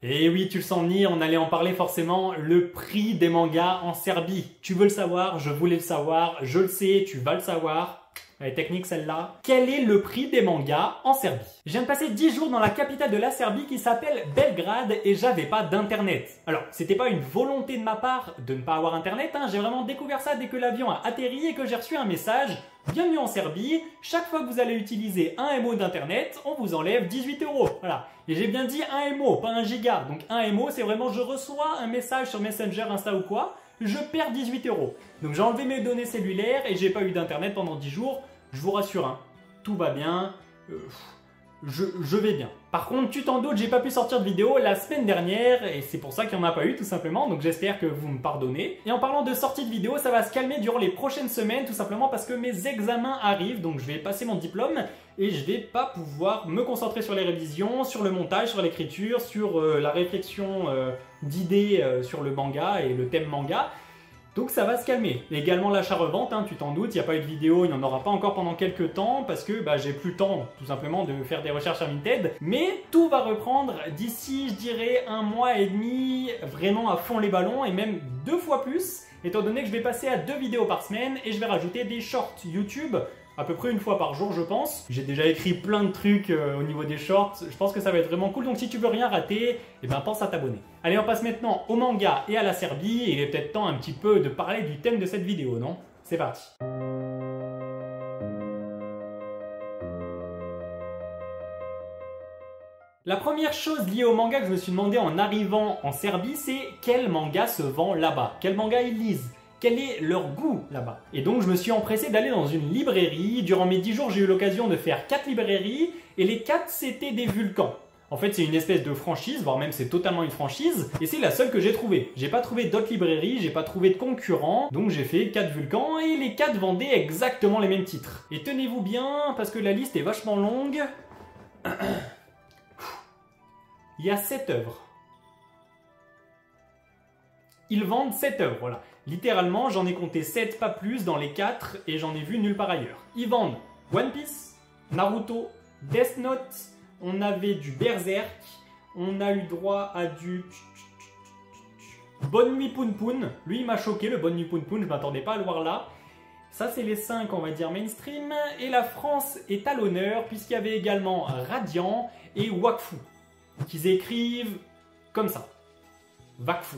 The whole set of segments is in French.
Et oui, tu le sens venir, on allait en parler forcément, le prix des mangas en Serbie. Tu veux le savoir, je voulais le savoir, je le sais, tu vas le savoir. Elle est technique celle-là. Quel est le prix des mangas en Serbie? Je viens de passer 10 jours dans la capitale de la Serbie qui s'appelle Belgrade et j'avais pas d'internet. Alors, c'était pas une volonté de ma part de ne pas avoir internet, hein. J'ai vraiment découvert ça dès que l'avion a atterri et que j'ai reçu un message. Bienvenue en Serbie, chaque fois que vous allez utiliser un MO d'internet, on vous enlève 18 €. Voilà. Et j'ai bien dit un MO, pas un giga. Donc un MO, c'est vraiment je reçois un message sur Messenger, Insta ou quoi, je perds 18 €. Donc j'ai enlevé mes données cellulaires et j'ai pas eu d'internet pendant 10 jours. Je vous rassure, hein, tout va bien, je vais bien. Par contre, tu t'en doutes, j'ai pas pu sortir de vidéo la semaine dernière et c'est pour ça qu'il n'y en a pas eu tout simplement, donc j'espère que vous me pardonnez. Et en parlant de sortie de vidéo, ça va se calmer durant les prochaines semaines tout simplement parce que mes examens arrivent, donc je vais passer mon diplôme et je vais pas pouvoir me concentrer sur les révisions, sur le montage, sur l'écriture, sur la réflexion d'idées sur le manga et le thème manga. Donc ça va se calmer. Et également l'achat-revente, hein, tu t'en doutes, il n'y a pas eu de vidéo, il n'y en aura pas encore pendant quelques temps parce que j'ai plus le temps tout simplement de faire des recherches à Vinted. Mais tout va reprendre d'ici, je dirais, 1 mois et demi, vraiment à fond les ballons et même 2 fois plus, étant donné que je vais passer à 2 vidéos par semaine et je vais rajouter des shorts YouTube à peu près 1 fois par jour, je pense. J'ai déjà écrit plein de trucs au niveau des shorts. Je pense que ça va être vraiment cool. Donc si tu veux rien rater, pense à t'abonner. Allez, on passe maintenant au manga et à la Serbie. Il est peut-être temps un petit peu de parler du thème de cette vidéo, non? C'est parti. La première chose liée au manga que je me suis demandé en arrivant en Serbie, c'est quel manga se vend là-bas? Quel manga ils lisent? Quel est leur goût là-bas? Et donc je me suis empressé d'aller dans une librairie. Durant mes 10 jours, j'ai eu l'occasion de faire 4 librairies et les 4 c'était des Vulcans. En fait, c'est une espèce de franchise, voire même c'est totalement une franchise, et c'est la seule que j'ai trouvée. J'ai pas trouvé d'autres librairies, j'ai pas trouvé de concurrents, donc j'ai fait 4 Vulcans et les 4 vendaient exactement les mêmes titres. Et tenez-vous bien, parce que la liste est vachement longue. Il y a 7 œuvres. Ils vendent 7 œuvres, voilà. Littéralement, j'en ai compté 7, pas plus, dans les 4, et j'en ai vu nulle part ailleurs. Ils vendent One Piece, Naruto, Death Note, on avait du Berserk, on a eu droit à du Bonne Nuit Poun Poun. Lui, il m'a choqué, le Bonne Nuit Poun Poun, je m'attendais pas à le voir là. Ça, c'est les 5, on va dire, mainstream. Et la France est à l'honneur, puisqu'il y avait également Radiant et Wakfu, qu'ils écrivent comme ça. Wakfu.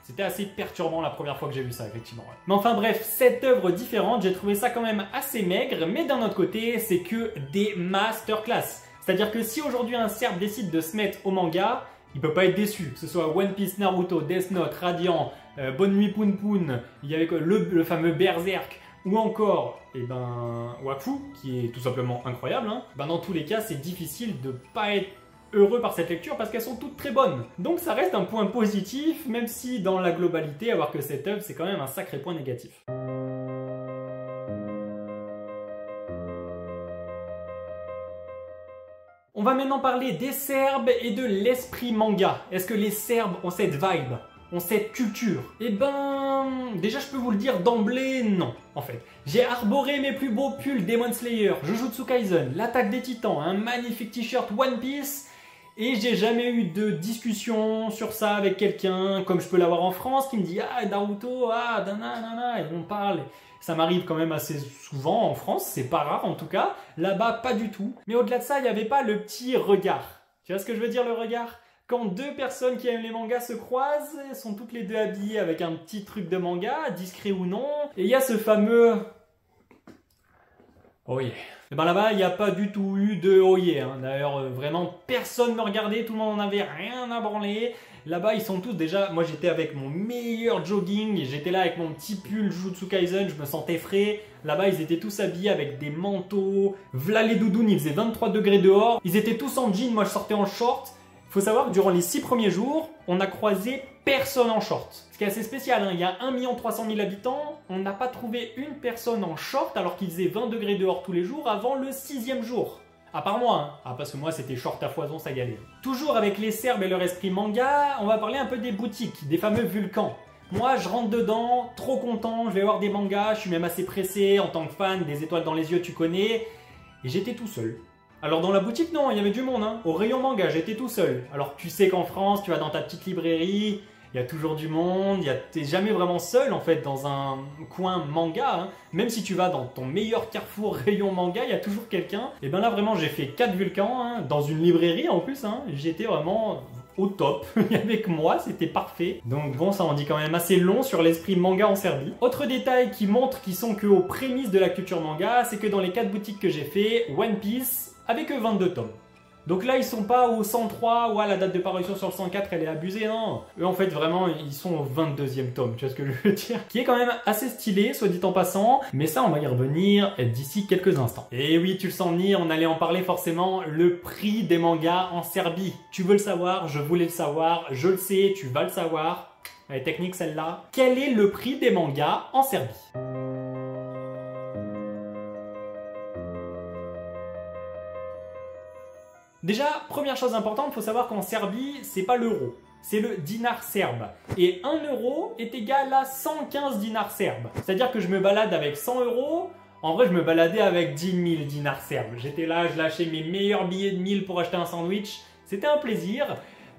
C'était assez perturbant la première fois que j'ai vu ça, effectivement. Ouais. Mais enfin bref, 7 œuvres différentes, j'ai trouvé ça quand même assez maigre, mais d'un autre côté, c'est que des masterclass. C'est-à-dire que si aujourd'hui un Serbe décide de se mettre au manga, il peut pas être déçu. Que ce soit One Piece, Naruto, Death Note, Radiant, Bonne Nuit Poun Poun, il y avait le fameux Berserk, ou encore, Wakfu, qui est tout simplement incroyable. Hein. Dans tous les cas, c'est difficile de pas être heureux par cette lecture parce qu'elles sont toutes très bonnes. Donc ça reste un point positif, même si dans la globalité, avoir que cette œuvre, c'est quand même un sacré point négatif. On va maintenant parler des Serbes et de l'esprit manga. Est-ce que les Serbes ont cette vibe? Ont cette culture? Déjà je peux vous le dire d'emblée, non, en fait. J'ai arboré mes plus beaux pulls Demon Slayer, Jujutsu Kaisen, l'attaque des titans, un magnifique t-shirt One Piece, et j'ai jamais eu de discussion sur ça avec quelqu'un, comme je peux l'avoir en France, qui me dit « Ah, Naruto, ah, nanana », et on parle. Ça m'arrive quand même assez souvent en France, c'est pas rare en tout cas. Là-bas, pas du tout. Mais au-delà de ça, il n'y avait pas le petit regard. Tu vois ce que je veux dire, le regard? Quand 2 personnes qui aiment les mangas se croisent, elles sont toutes les 2 habillées avec un petit truc de manga, discret ou non, et il y a ce fameux « Oh yeah ». Et là-bas, il n'y a pas du tout eu de « Oh yeah ». Hein. D'ailleurs, vraiment, personne ne me regardait, tout le monde n'en avait rien à branler. Là-bas, ils sont tous déjà... Moi, j'étais avec mon meilleur jogging, j'étais là avec mon petit pull Jujutsu Kaisen, je me sentais frais. Là-bas, ils étaient tous habillés avec des manteaux. V'là les doudounes, il faisait 23 degrés dehors. Ils étaient tous en jean, moi je sortais en short. Faut savoir que durant les 6 premiers jours, on a croisé personne en short. Ce qui est assez spécial, hein. Il y a 1 300 000 habitants, on n'a pas trouvé une personne en short alors qu'il faisait 20 degrés dehors tous les jours avant le 6e jour. À part moi, hein. Ah, parce que moi c'était short à foison, ça y allait. Toujours avec les Serbes et leur esprit manga, on va parler un peu des boutiques, des fameux Vulcans. Moi, je rentre dedans, trop content, je vais voir des mangas, je suis même assez pressé en tant que fan, des étoiles dans les yeux, tu connais. Et j'étais tout seul. Alors dans la boutique, non, il y avait du monde, hein. Au rayon manga, j'étais tout seul. Alors tu sais qu'en France, tu vas dans ta petite librairie, il y a toujours du monde, t'es jamais vraiment seul en fait dans un coin manga, hein. Même si tu vas dans ton meilleur carrefour rayon manga, il y a toujours quelqu'un. Et ben là vraiment j'ai fait 4 Vulcans, hein, dans une librairie en plus, hein. J'étais vraiment au top, avec moi, c'était parfait. Donc bon, ça en dit quand même assez long sur l'esprit manga en Serbie. Autre détail qui montre qu'ils sont que aux prémices de la culture manga, c'est que dans les 4 boutiques que j'ai fait, One Piece avait que 22 tomes. Donc là, ils sont pas au 103, ouais, la date de parution sur le 104, elle est abusée, non. Eux, en fait, vraiment, ils sont au 22e tome, tu vois ce que je veux dire? Qui est quand même assez stylé, soit dit en passant, mais ça, on va y revenir d'ici quelques instants. Et oui, tu le sens venir, on allait en parler forcément, le prix des mangas en Serbie. Tu veux le savoir, je voulais le savoir, je le sais, tu vas le savoir. Elle est technique celle-là. Quel est le prix des mangas en Serbie? Déjà, première chose importante, il faut savoir qu'en Serbie, c'est pas l'euro, c'est le dinar serbe. Et 1 euro est égal à 115 dinars serbes. C'est-à-dire que je me balade avec 100 euros, en vrai je me baladais avec 10 000 dinars serbes. J'étais là, je lâchais mes meilleurs billets de 1000 pour acheter un sandwich. C'était un plaisir.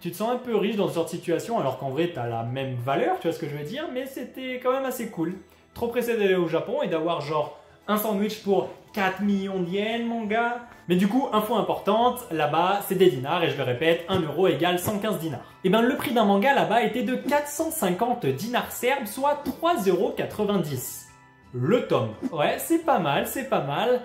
Tu te sens un peu riche dans ce genre de situation, alors qu'en vrai tu as la même valeur, tu vois ce que je veux dire, mais c'était quand même assez cool. Trop pressé d'aller au Japon et d'avoir genre un sandwich pour 4 millions de yens, mon gars. Mais du coup, info importante, là-bas, c'est des dinars, et je le répète, 1 euro égale 115 dinars. Et bien, le prix d'un manga là-bas était de 450 dinars serbes, soit 3,90 €. Le tome. Ouais, c'est pas mal, c'est pas mal.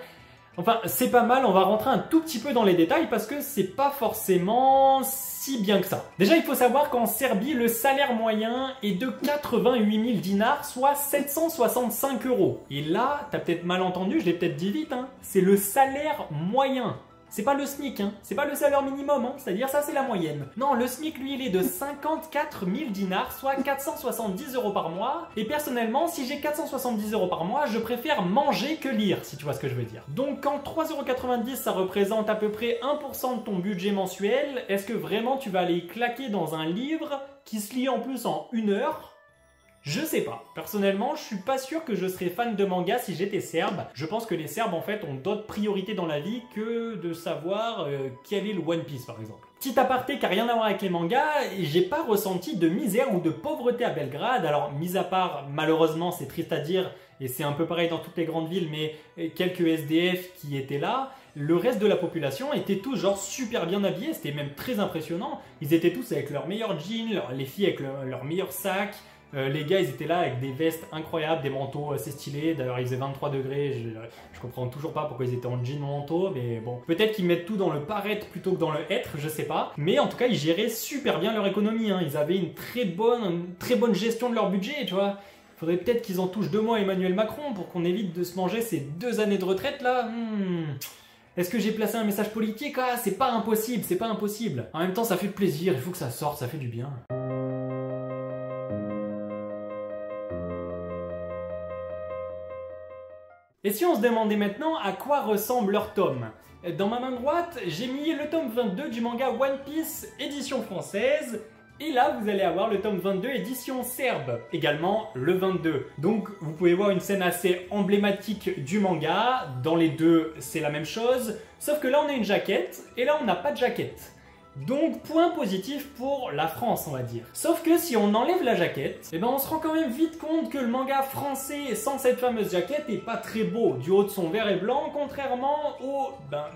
Enfin, c'est pas mal, on va rentrer un tout petit peu dans les détails parce que c'est pas forcément si bien que ça. Déjà, il faut savoir qu'en Serbie, le salaire moyen est de 88 000 dinars, soit 765 €. Et là, t'as peut-être mal entendu, je l'ai peut-être dit vite, hein, c'est le salaire moyen. C'est pas le SMIC, hein. C'est pas le salaire minimum, hein. C'est-à-dire ça c'est la moyenne. Non, le SMIC lui il est de 54 000 dinars, soit 470 € par mois. Et personnellement, si j'ai 470 € par mois, je préfère manger que lire, si tu vois ce que je veux dire. Donc quand 3,90 € ça représente à peu près 1% de ton budget mensuel, est-ce que vraiment tu vas aller claquer dans un livre qui se lit en plus en 1 heure ? Je sais pas. Personnellement, je suis pas sûr que je serais fan de manga si j'étais serbe. Je pense que les Serbes, en fait, ont d'autres priorités dans la vie que de savoir quel est le One Piece, par exemple. Petit aparté qui n'a rien à voir avec les mangas, j'ai pas ressenti de misère ou de pauvreté à Belgrade. Alors, mis à part, malheureusement, c'est triste à dire, et c'est un peu pareil dans toutes les grandes villes, mais quelques SDF qui étaient là, le reste de la population était tous genre super bien habillés, c'était même très impressionnant. Ils étaient tous avec leurs meilleurs jeans, les filles avec leurs meilleurs sacs. Les gars, ils étaient là avec des vestes incroyables, des manteaux assez stylés. D'ailleurs, il faisait 23 degrés. Je comprends toujours pas pourquoi ils étaient en jean manteau, mais bon. Peut-être qu'ils mettent tout dans le paraître plutôt que dans le être, je sais pas. Mais en tout cas, ils géraient super bien leur économie, hein. Ils avaient une très bonne gestion de leur budget, tu vois. Il faudrait peut-être qu'ils en touchent 2 mois à Emmanuel Macron pour qu'on évite de se manger ces 2 années de retraite là. Est-ce que j'ai placé un message politique? Ah, c'est pas impossible, c'est pas impossible. En même temps, ça fait plaisir, il faut que ça sorte, ça fait du bien. Et si on se demandait maintenant à quoi ressemble leur tome? Dans ma main droite, j'ai mis le tome 22 du manga One Piece, édition française. Et là, vous allez avoir le tome 22, édition serbe, également le 22. Donc, vous pouvez voir une scène assez emblématique du manga. Dans les deux, c'est la même chose. Sauf que là, on a une jaquette, et là, on n'a pas de jaquette. Donc, point positif pour la France, on va dire. Sauf que si on enlève la jaquette, eh ben on se rend quand même vite compte que le manga français sans cette fameuse jaquette est pas très beau. Du haut de son vert et blanc, contrairement au,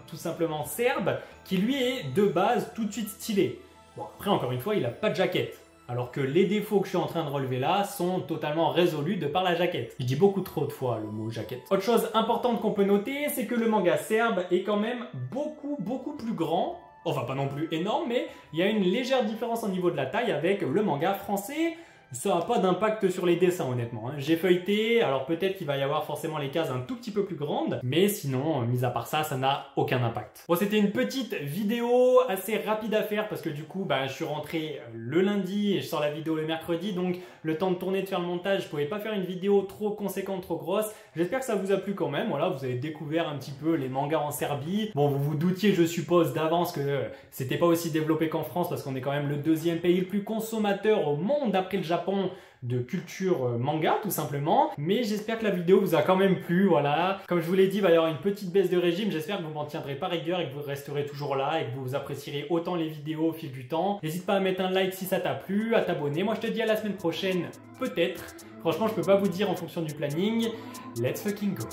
tout simplement serbe, qui lui est de base tout de suite stylé. Bon, après, encore une fois, il a pas de jaquette. Alors que les défauts que je suis en train de relever là sont totalement résolus de par la jaquette. Je dis beaucoup trop de fois le mot jaquette. Autre chose importante qu'on peut noter, c'est que le manga serbe est quand même beaucoup plus grand. Enfin, pas non plus énorme, mais il y a une légère différence au niveau de la taille avec le manga français. Ça n'a pas d'impact sur les dessins, honnêtement. J'ai feuilleté, alors peut-être qu'il va y avoir forcément les cases un tout petit peu plus grandes, mais sinon, mis à part ça, ça n'a aucun impact. Bon, c'était une petite vidéo assez rapide à faire parce que du coup, je suis rentré le lundi et je sors la vidéo le mercredi, donc le temps de tourner, de faire le montage, je pouvais pas faire une vidéo trop conséquente, trop grosse. J'espère que ça vous a plu quand même. Voilà, vous avez découvert un petit peu les mangas en Serbie. Bon, vous vous doutiez, je suppose, d'avance que c'était pas aussi développé qu'en France parce qu'on est quand même le 2e pays le plus consommateur au monde après le Japon. Japon de culture manga tout simplement, mais j'espère que la vidéo vous a quand même plu. Voilà, comme je vous l'ai dit, il va y avoir une petite baisse de régime, j'espère que vous m'en tiendrez pas rigueur et que vous resterez toujours là et que vous apprécierez autant les vidéos au fil du temps. N'hésite pas à mettre un like si ça t'a plu, à t'abonner. Moi je te dis à la semaine prochaine, peut-être. Franchement je peux pas vous dire en fonction du planning. Let's fucking go.